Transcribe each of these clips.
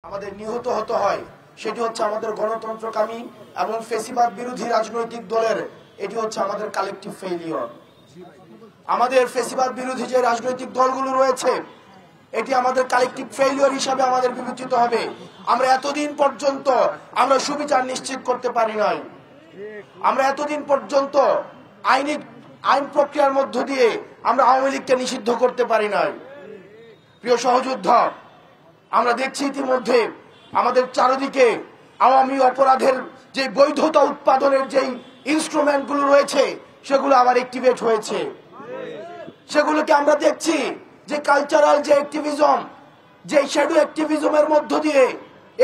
আমাদের নিহত হতে হয়, সেটি হচ্ছে আমাদের গণতন্ত্রকামী এবং ফেসিবাদ বিরোধী রাজনৈতিক দলের, এটি হচ্ছে আমাদের কালেকটিভ ফেইলিওর। আমাদের ফেসিবাদ বিরোধী যে রাজনৈতিক দলগুলো রয়েছে, এটি আমাদের কালেকটিভ ফেইলিওর হিসাবে আমাদের বিবেচিত হবে। আমরা এতদিন পর্যন্ত আমরা সুবিচার নিশ্চিত করতে পারি নাই। আমরা এতদিন পর্যন্ত আইন প্রক্রিয়ার মধ্য দিয়ে আমরা আওয়ামী লীগকে নিষিদ্ধ করতে পারি নাই। প্রিয় সহযোদ্ধা, আমরা দেখছি ইতিমধ্যে আমাদের চারিদিকে আওয়ামী অপরাধের যে বৈধতা উৎপাদনের যেই ইনস্ট্রুমেন্টগুলো রয়েছে, সেগুলো আবার অ্যাক্টিভেট হয়েছে। সেগুলোকে আমরা দেখছি যে কালচারাল যে অ্যাক্টিভিজম, যে শ্যাডো অ্যাক্টিভিজমের মধ্য দিয়ে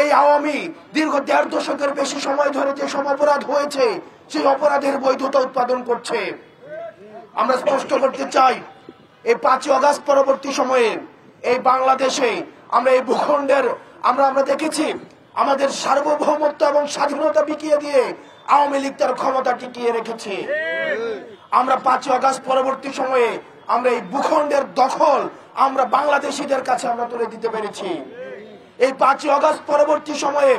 এই আওয়ামী দীর্ঘ ১.৫ দশকের বেশি সময় ধরে যে সব অপরাধ হয়েছে, সেই অপরাধের বৈধতা উৎপাদন করছে। আমরা স্পষ্ট করতে চাই, এই ৫ই আগস্ট পরবর্তী সময়ে এই বাংলাদেশে আমরা এই ভূখণ্ডের আমরা দেখেছি আমাদের সার্বভৌমত্ব এবং স্বাধীনতা বিকিয়ে দিয়ে আওয়ামী লীগ তার ক্ষমতা টিকিয়ে রেখেছে। আমরা ৫ই আগস্ট পরবর্তী সময়ে আমরা এই ভূখণ্ডের দখল আমরা বাংলাদেশিদের কাছে আমরা তুলে দিতে পেরেছি। এই ৫ই আগস্ট পরবর্তী সময়ে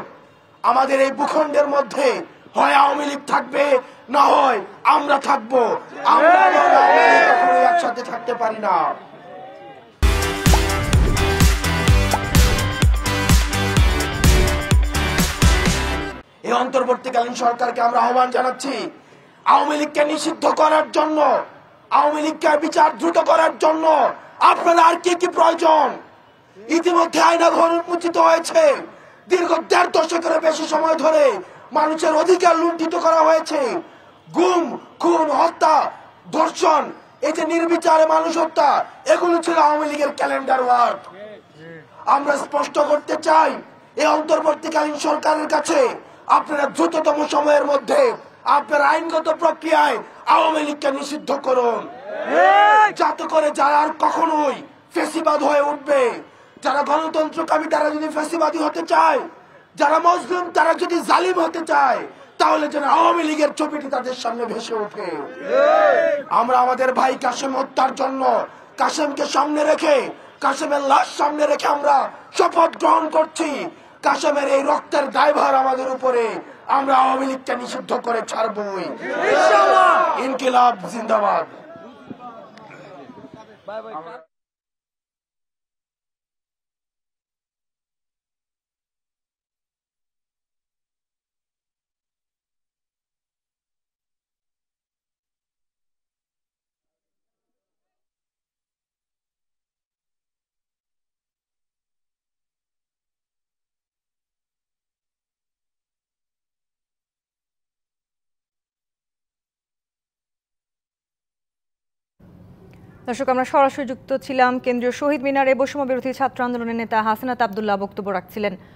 আমাদের এই ভূখণ্ডের মধ্যে হয় আওয়ামী লীগ থাকবে, না হয় আমরা থাকবো। আমরা একসাথে থাকতে পারি না। এই অন্তর্বর্তীকালীন সরকারকে আমরা আহ্বান জানাচ্ছি, আওয়ামী লীগকে নিষিদ্ধ করার জন্য, আওয়ামী লীগকে বিচার দ্রুত করার জন্য আপনারা আর কি কি প্রয়োজন? ইতিমধ্যে আইনাঘর উন্মোচিত হয়েছে। দীর্ঘ ১.৫ দশকের বেশি সময় ধরে মানুষের অধিকার লুণ্ঠিত করা হয়েছে। গুম, খুন, হত্যা, ধর্ষণ, এই যে নির্বিচারে মানুষ হত্যা, এগুলো ছিল আওয়ামী লীগের ক্যালেন্ডার ওয়ার্ক। আমরা স্পষ্ট করতে চাই, এই অন্তর্বর্তীকালীন সরকারের কাছে আপনারা দ্রুততম সময়ের মধ্যে আপনার আইনগত প্রক্রিয়ায় আওয়ামী লীগকে নিষিদ্ধ করুন, যাতে করে যারা আর কখনোই ফেসিবাদ হয়ে উঠবে, যারা গণতন্ত্রকামী তারা যদি ফেসিবাদী হতে চায়, যারা মজলুম তারা যদি জালিম হতে চায়, তাহলে যেন আওয়ামী লীগের ছবিটি তাদের সামনে ভেসে ওঠে। আমরা আমাদের ভাই কাশেম হত্যার জন্য কাশেমকে সামনে রেখে, কাশেমের লাশ সামনে রেখে আমরা শপথ গ্রহণ করছি, কাশেমের এই রক্তের দায়ভার আমাদের উপরে, আমরা আওয়ামী লীগকে নিষিদ্ধ করে ছাড়বই। ইনকিলাব জিন্দাবাদ। দর্শক, আমরা সরাসরি যুক্ত ছিলাম কেন্দ্রীয় শহীদ মিনারে বৈষম্য বিরোধী ছাত্র আন্দোলনের নেতা হাসনাত আব্দুল্লাহ বক্তব্য রাখছিলেন।